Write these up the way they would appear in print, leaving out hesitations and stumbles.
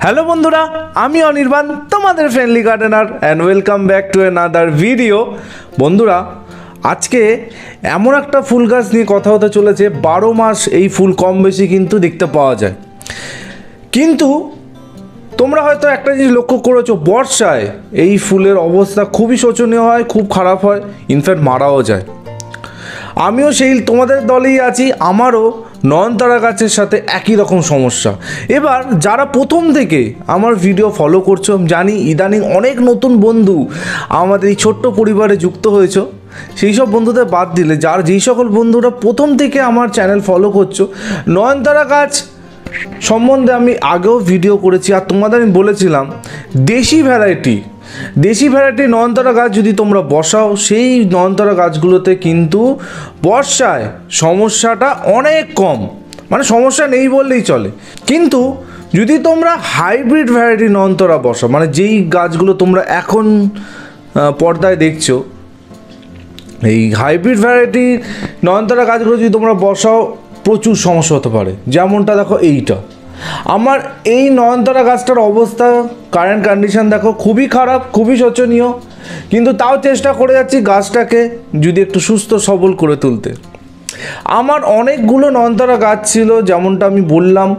Hello বন্ধুরা, আমি অনির্বাণ, তোমাদের friendly gardener, and welcome back to another video. বন্ধুরা, আজকে এমন একটা ফুল গাছ নিয়ে কথা হতে চলেছে। 12 মাস এই ফুল কম বেশি কিন্তু দেখতে পাওয়া যায়। কিন্তু তোমরা হয়তো একটা জিনিস লক্ষ্য করেছো, বর্ষায় এই ফুলের অবস্থা খুবই শোচনীয় হয়, খুব খারাপ হয়, ইনফ্যাক্ট মারাও যায়। আমিও সেই তোমাদের দলেই আছি। আমারও নয়নতারা গাছের সাথে একই রকম সমস্যা। এবার যারা প্রথম থেকে আমার ভিডিও ফলো করছো, জানি ইদানিং অনেক নতুন বন্ধু আমাদের এই ছোট্ট পরিবারে যুক্ত হয়েছো। সেই সব বন্ধুদের বাদ দিলে যেই সকল বন্ধুরা প্রথম থেকে আমার চ্যানেল ফলো করছো, নয়নতারা গাছ সম্বন্ধে আমি আগেও ভিডিও করেছি। আর তোমাদের আমি বলেছিলাম দেশি ভ্যারাইটি নয়নতারা গাছ যদি তোমরা বসাও, সেই নয়নতারা গাছগুলোতে কিন্তু বর্ষায় সমস্যাটা অনেক কম, মানে সমস্যা নেই বললেই চলে। কিন্তু যদি তোমরা হাইব্রিড ভ্যারাইটি নয়নতারা বসাও, মানে যেই গাছগুলো তোমরা এখন পর্দায় দেখছো, এই হাইব্রিড ভ্যারাইটি নয়নতারা গাছগুলো যদি তোমরা বসাও, প্রচুর সমস্যা হতে পারে। যেমনটা দেখো, এইটা আমার এই নয়নতারা গাছটার অবস্থা, কারেন্ট কন্ডিশন দেখো খুবই খারাপ, খুবই শোচনীয়। কিন্তু তাও চেষ্টা করে যাচ্ছি গাছটাকে যদি একটু সুস্থ সবল করে তুলতে। আমার অনেকগুলো নয়নতারা গাছ ছিল, যেমনটা আমি বললাম,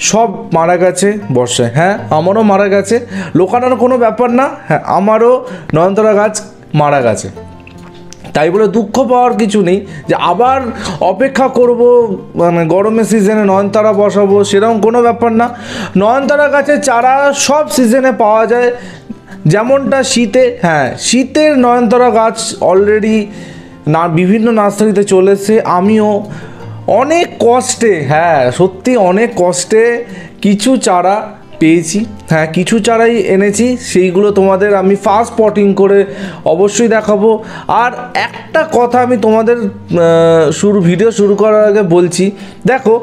সব মারা গেছে বর্ষায়। হ্যাঁ, আমারও মারা গেছে, লোকানোর কোনো ব্যাপার না। হ্যাঁ, আমারও নয়নতারা গাছ মারা গেছে। তাই বলে দুঃখ পাওয়ার কিছু নেই যে আবার অপেক্ষা করব, মানে গরমের সিজনে নয়নতারা বসাবো, সেরকম কোনো ব্যাপার না। নয়নতারা গাছের চারা সব সিজনে পাওয়া যায়। যেমনটা শীতের নয়নতারা গাছ অলরেডি বিভিন্ন নার্সারিতে চলে এসেছে। আমিও অনেক কষ্টে, সত্যি অনেক কষ্টে কিছু চারা পেয়েছি। কিছু চারাই এনেছি, সেইগুলো তোমাদের আমি ফার্স্ট পটিং করে অবশ্যই দেখাবো। আর একটা কথা আমি তোমাদের ভিডিও শুরু করার আগে বলছি, দেখো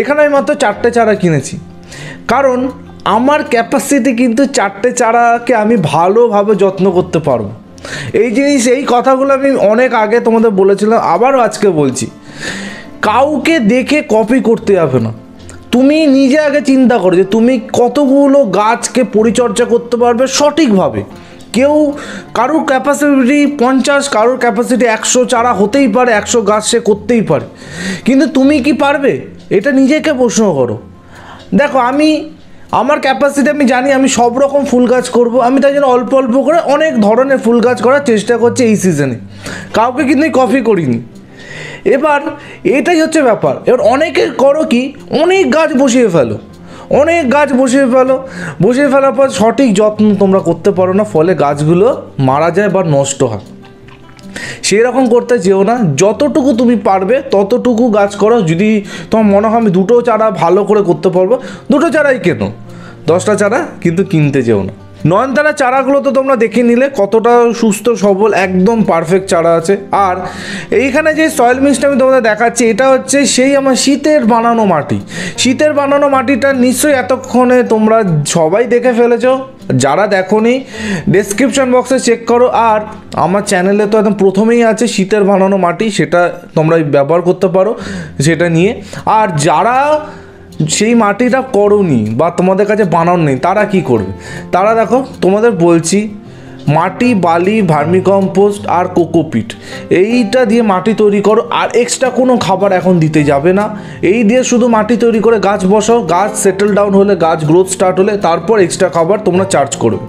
এখানে আমি মাত্র 4টে চারা কিনেছি, কারণ আমার ক্যাপাসিটি কিন্তু 4টে চারাকে আমি ভালোভাবে যত্ন করতে পারবো। এই কথাগুলো আমি অনেক আগে তোমাদের বলেছিলাম, আবারও আজকে বলছি, কাউকে দেখে কপি করতে যাবে না। তুমি নিজে আগে চিন্তা করো যে তুমি কতগুলো গাছকে পরিচর্যা করতে পারবে সঠিকভাবে। কারোর ক্যাপাসিটি 50, কারোর ক্যাপাসিটি 100 চারা হতেই পারে, 100 গাছ সে করতেই পারে। কিন্তু তুমি কি পারবে? এটা নিজেকে প্রশ্ন করো। দেখো, আমার ক্যাপাসিটি আমি জানি, আমি সব রকম ফুল গাছ করব। আমি তাই জন্য অল্প অল্প করে অনেক ধরনের ফুল গাছ করার চেষ্টা করছি এই সিজনে। কাউকে কিন্তু কপি করিনি। এবার এটাই হচ্ছে ব্যাপার। এবার অনেকে করো কি, অনেক গাছ বসিয়ে ফেলার পর সঠিক যত্ন তোমরা করতে পারো না, ফলে গাছগুলো মারা যায় বা নষ্ট হয়। সেরকম করতে যেও না, যতটুকু তুমি পারবে ততটুকু গাছ করো। যদি তোমার মনে হয় আমি 2টো চারা ভালো করে করতে পারবো, 2টো চারাই কেনো, 10টা চারা কিন্তু কিনতে যেও না। নয়নতারা চারাগুলো তো তোমরা দেখে নিলে কতটা সুস্থ সবল, একদম পারফেক্ট চারা আছে। আর এইখানে যে সয়েল মিক্সটা আমি তোমাদের দেখাচ্ছি, এটা হচ্ছে সেই আমার শীতের বানানো মাটিটা নিশ্চয়ই এতক্ষণে তোমরা সবাই দেখে ফেলেছো। যারা দেখোনি, ডেসক্রিপশন বক্সে চেক করো। আর আমার চ্যানেলে তো একদম প্রথমেই আছে শীতের বানানো মাটি, সেটা তোমরা ব্যবহার করতে পারো সেটা নিয়ে। আর যারা সেই মাটিটা করোনি বা তোমাদের কাছে বানানো নেই, তারা কি করবে? তারা দেখো, তোমাদের বলছি, মাটি, বালি, ভার্মিকম্পোস্ট আর কোকোপিট, এইটা দিয়ে মাটি তৈরি করো। আর এক্সট্রা কোনো খাবার এখন দিতে যাবে না। এই দিয়ে শুধু মাটি তৈরি করে গাছ বসাও। গাছ সেটেল ডাউন হলে, গাছ গ্রোথ স্টার্ট হলে, তারপর এক্সট্রা খাবার তোমরা চার্জ করবে।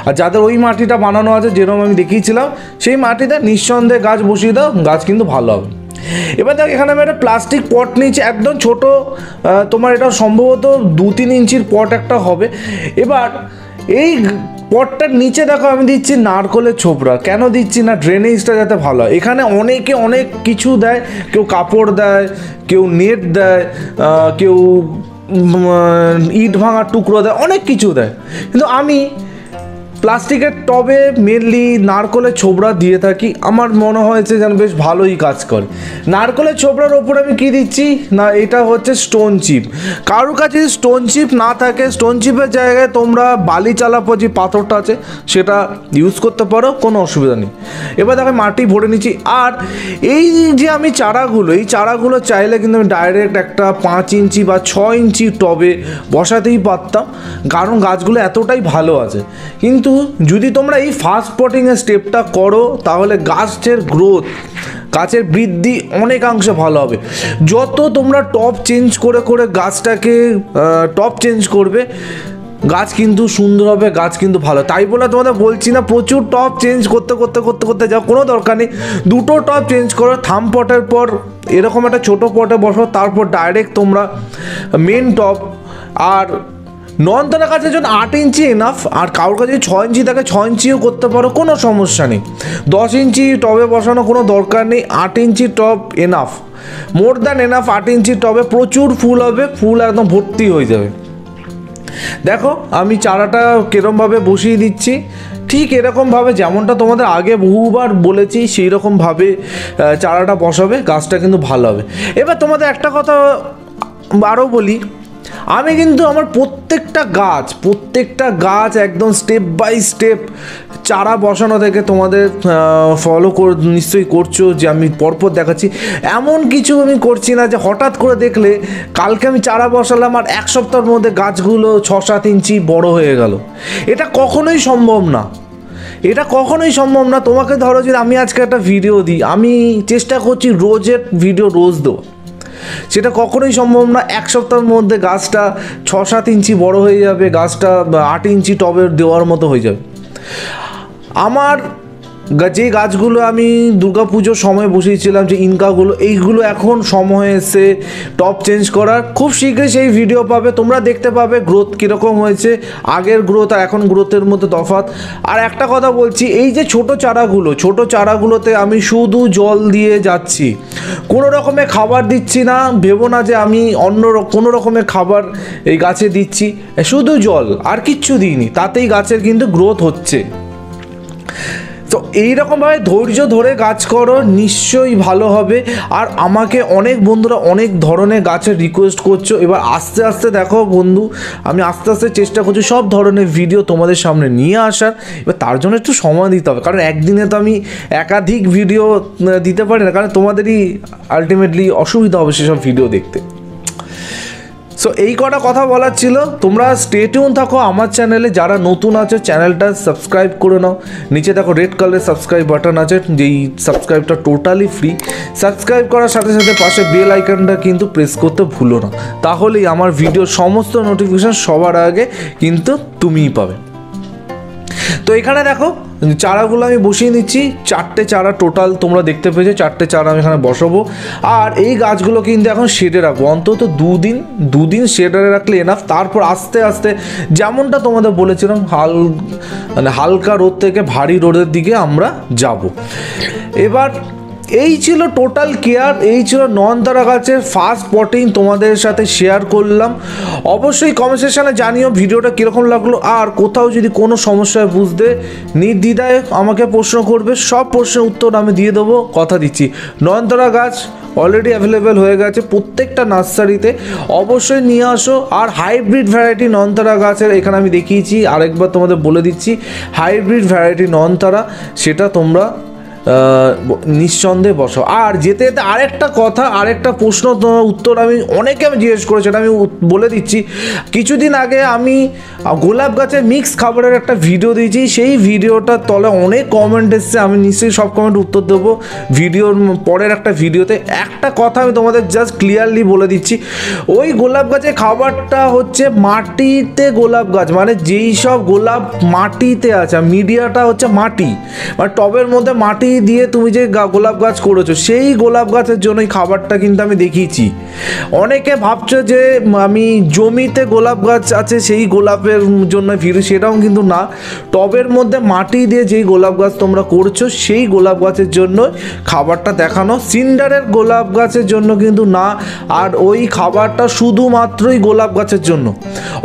আর যাদের ওই মাটিটা বানানো আছে, যেরকম আমি দেখিয়েছিলাম, সেই মাটিতে নিঃসন্দেহে গাছ বসিয়ে দাও, গাছ কিন্তু ভালো হবে। এবার দেখো, এখানে আমি একটা প্লাস্টিক পট নিয়েছি, একদম ছোট, তোমার এটা সম্ভবত 2-3 ইঞ্চির পট একটা হবে। এবার এই পটটার নিচে দেখো আমি দিচ্ছি নারকলের ছোবড়া। কেন দিচ্ছি না? ড্রেনেজটা যাতে ভালো হয়। এখানে অনেকে অনেক কিছু দেয়, কেউ কাপড় দেয়, কেউ নেট দেয়, কেউ ইট ভাঙার টুকরো দেয়, অনেক কিছু দেয়। কিন্তু আমি প্লাস্টিকের টবে মেনলি নারকলের ছোবড়া দিয়ে থাকি, আমার মনে হয়েছে যেন বেশ ভালোই কাজ করে। নারকলের ছোবড়ার ওপরে আমি কী দিচ্ছি না, এটা হচ্ছে স্টোন চিপ। কারোর কাছে যদি স্টোন চিপ না থাকে, স্টোন চিপের জায়গায় তোমরা বালি চালাপো যে পাথরটা আছে সেটা ইউজ করতে পারো, কোনো অসুবিধা নেই। এবার দেখো মাটি ভরে নিচ্ছি। আর এই যে আমি এই চারাগুলো চাইলে কিন্তু আমি ডাইরেক্ট একটা 5 ইঞ্চি বা 6 ইঞ্চি টবে বসাতেই পারতাম, কারণ গাছগুলো এতটাই ভালো আছে। কিন্তু যদি তোমরা এই ফাস্ট পটিংয়ের স্টেপটা করো তাহলে গাছের গ্রোথ, গাছের বৃদ্ধি অনেকাংশে ভালো হবে। যত তোমরা টপ চেঞ্জ করে করে গাছটাকে টপ চেঞ্জ করবে, গাছ কিন্তু সুন্দর হবে, গাছ কিন্তু ভালো। তাই বলে তোমাদের বলছি না প্রচুর টপ চেঞ্জ করতে করতে করতে করতে যাও, কোনো দরকার নেই। 2টো টপ চেঞ্জ করো, থাম পটের পর এরকম একটা ছোটো পটে বসো, তারপর ডাইরেক্ট তোমরা মেন টপ। আর নয়নতারা গাছের জন্য 8 ইঞ্চি এনাফ, আর কারোর কাছে 6 ইঞ্চি থাকে 6 ইঞ্চিও করতে পারো, কোনো সমস্যা নেই। 10 ইঞ্চি টবে বসানো কোনো দরকার নেই, 8 ইঞ্চি টব এনাফ, মোর দ্যান এনাফ। 8 ইঞ্চি টবে প্রচুর ফুল হবে, ফুল একদম ভর্তি হয়ে যাবে। দেখো আমি চারাটা কিরমভাবে বসিয়ে দিচ্ছি, ঠিক এরকমভাবে যেমনটা তোমাদের আগে বহুবার বলেছি সেই রকমভাবে চারাটা বসাবে, গাছটা কিন্তু ভালো হবে। এবার তোমাদের একটা কথা আরও বলি, আমি কিন্তু আমার প্রত্যেকটা গাছ একদম স্টেপ বাই স্টেপ চারা বসানো থেকে তোমাদের ফলো নিশ্চয়ই করছো, যে আমি পরপর দেখাচ্ছি। এমন কিছু আমি করছি না যে হঠাৎ করে দেখলে কালকে আমি চারা বসালাম আর 1 সপ্তাহের মধ্যে গাছগুলো 6-7 ইঞ্চি বড় হয়ে গেল। এটা কখনোই সম্ভব না। তোমাকে ধরো যে আমি আজকে একটা ভিডিও দিই, আমি চেষ্টা করছি রোজের ভিডিও রোজ দেবো, সেটা কখনোই সম্ভব না। 1 সপ্তাহের মধ্যে গাছটা 6-7 ইঞ্চি বড় হয়ে যাবে, গাছটা 8 ইঞ্চি টবে দেওয়ার মতো হয়ে যাবে। আমার যে গাছগুলো আমি দুর্গাপুজোর সময় বসিয়েছিলাম, যে ইনকাগুলো, এইগুলো এখন সময় এসে টপ চেঞ্জ করার। খুব শীঘ্রই সেই ভিডিও পাবে, তোমরা দেখতে পাবে গ্রোথ কীরকম হয়েছে, আগের গ্রোথ আর এখন গ্রোথের মধ্যে তফাৎ। আর একটা কথা বলছি, এই যে ছোটো চারাগুলোতে আমি শুধু জল দিয়ে যাচ্ছি, কোনো রকমের খাবার দিচ্ছি না। ভেবো না যে আমি অন্য কোনো রকমের খাবার এই গাছে দিচ্ছি, শুধু জল আর কিচ্ছু দিইনি, তাতেই গাছের কিন্তু গ্রোথ হচ্ছে। তো এইরকমভাবে ধৈর্য ধরে গাছ করো, নিশ্চয়ই ভালো হবে। আর আমাকে অনেক বন্ধুরা অনেক ধরনের গাছের রিকোয়েস্ট করছো। এবার আস্তে আস্তে দেখো বন্ধু, আমি আস্তে আস্তে চেষ্টা করছি সব ধরনের ভিডিও তোমাদের সামনে নিয়ে আসার। এবার তার জন্য একটু সময় দিতে হবে, কারণ একদিনে তো আমি একাধিক ভিডিও দিতে পারি না, কারণ তোমাদেরই আলটিমেটলি অসুবিধা হবে সেসব ভিডিও দেখতে। সো এই কটা কথা বলার ছিল। তোমরা স্টে টিউন থাকো আমার চ্যানেলে, যারা নতুন আছে চ্যানেলটা সাবস্ক্রাইব করে নাও। নিচে দেখো রেড কালারের সাবস্ক্রাইব বাটন আছে, যেই সাবস্ক্রাইবটা টোটালি ফ্রি। সাবস্ক্রাইব করার সাথে সাথে পাশে বেল আইকনটা কিন্তু প্রেস করতে ভুলো না, তাহলেই আমার ভিডিওর সমস্ত নোটিফিকেশান সবার আগে কিন্তু তুমিই পাবে। তো এখানে দেখো চারাগুলো আমি বসিয়ে নিচ্ছি, 4টে চারা টোটাল তোমরা দেখতে পেয়েছো, 4টে চারা আমি এখানে বসাবো। আর এই গাছগুলো কিন্তু এখন শেডে রাখবো, অন্তত 2 দিন শেডে রাখলে এনাফ। তারপর আস্তে আস্তে যেমনটা তোমাদের বলেছিলাম হালকা রোদ থেকে ভারী রোদের দিকে আমরা যাব। এবার এই ছিল টোটাল কেয়ার, এই ছিল নয়নতারা গাছের ফার্স্ট পটিং তোমাদের সাথে শেয়ার করলাম। অবশ্যই কমেন্ট সেকশনে জানিও ভিডিওটা কীরকম লাগলো, আর কোথাও যদি কোনো সমস্যায় বুঝতে নির্দ্বিধায় আমাকে প্রশ্ন করবে, সব প্রশ্নের উত্তর আমি দিয়ে দেবো, কথা দিচ্ছি। নয়নতারা গাছ অলরেডি অ্যাভেলেবেল হয়ে গেছে প্রত্যেকটা নার্সারিতে, অবশ্যই নিয়ে আসো। আর হাইব্রিড ভ্যারাইটি নয়নতারা গাছের এখানে আমি দেখিয়েছি, আরেকবার তোমাদের বলে দিচ্ছি, হাইব্রিড ভ্যারাইটি নয়নতারা সেটা তোমরা নিঃসন্দেহে বসো। আর যেতে যেতে আরেকটা প্রশ্ন উত্তর আমি জিজ্ঞেস করেছি, সেটা আমি বলে দিচ্ছি। কিছুদিন আগে আমি গোলাপ গাছের মিক্স খাবারের একটা ভিডিও দিয়েছি, সেই ভিডিওটার তলে অনেক কমেন্ট এসছে, আমি নিশ্চয়ই সব কমেন্ট উত্তর দেবো ভিডিওর পরের একটা ভিডিওতে। একটা কথা আমি তোমাদের জাস্ট ক্লিয়ারলি বলে দিচ্ছি, ওই গোলাপ গাছের খাবারটা হচ্ছে মাটিতে গোলাপ গাছ, মানে যেই সব গোলাপ মাটিতে আছে, মিডিয়াটা হচ্ছে মাটি, মানে টবের মধ্যে মাটি দিয়ে তুমি যে গোলাপ গাছ করেছো সেই গোলাপ গাছের জন্যই খাবারটা কিন্তু আমি দেখিয়েছি। অনেকে ভাবছো যে আমি জমিতে গোলাপ গাছ আছে সেই গোলাপের জন্য ভিডিও, সেটাও কিন্তু না। টবের মধ্যে মাটি দিয়ে যেই গোলাপ গাছ তোমরা করছো সেই গোলাপ গাছের জন্য খাবারটা দেখানো, সিন্ডারের গোলাপ গাছের জন্য কিন্তু না। আর ওই খাবারটা শুধুমাত্রই গোলাপ গাছের জন্য,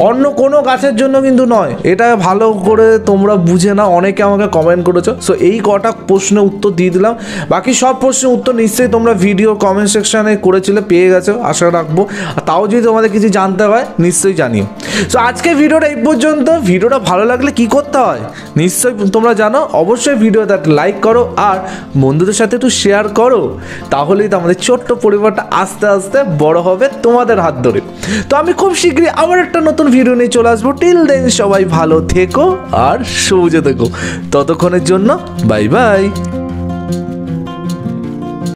অন্য কোনো গাছের জন্য কিন্তু নয়। এটা ভালো করে তোমরা বুঝে নাও, অনেকে আমাকে কমেন্ট করেছো। সো এই কটা প্রশ্নের উত্তর দিয়ে দিলাম, বাকি সব প্রশ্নের উত্তর নিশ্চয়ই তোমরা ভিডিও কমেন্ট সেকশানে করেছিলে, পেয়ে গেছো আশা রাখবো। তাও যদি তোমাদের কিছু জানতে হয় নিশ্চয়ই জানিও। সো আজকে ভিডিওটা এই পর্যন্ত। ভিডিওটা ভালো লাগলে কি করতে হয় নিশ্চয়ই তোমরা জানো, অবশ্যই ভিডিওটা লাইক করো আর বন্ধুদের সাথে একটু শেয়ার করো, তাহলেই তো আমাদের ছোট্ট পরিবারটা আস্তে আস্তে বড় হবে তোমাদের হাত ধরে। তো আমি খুব শীঘ্রই আবার একটা নতুন ভিডিও নিয়ে চলে আসবো। টিল দেন সবাই ভালো থেকো আর সবুজে থেকো। ততক্ষণের জন্য বাই বাই।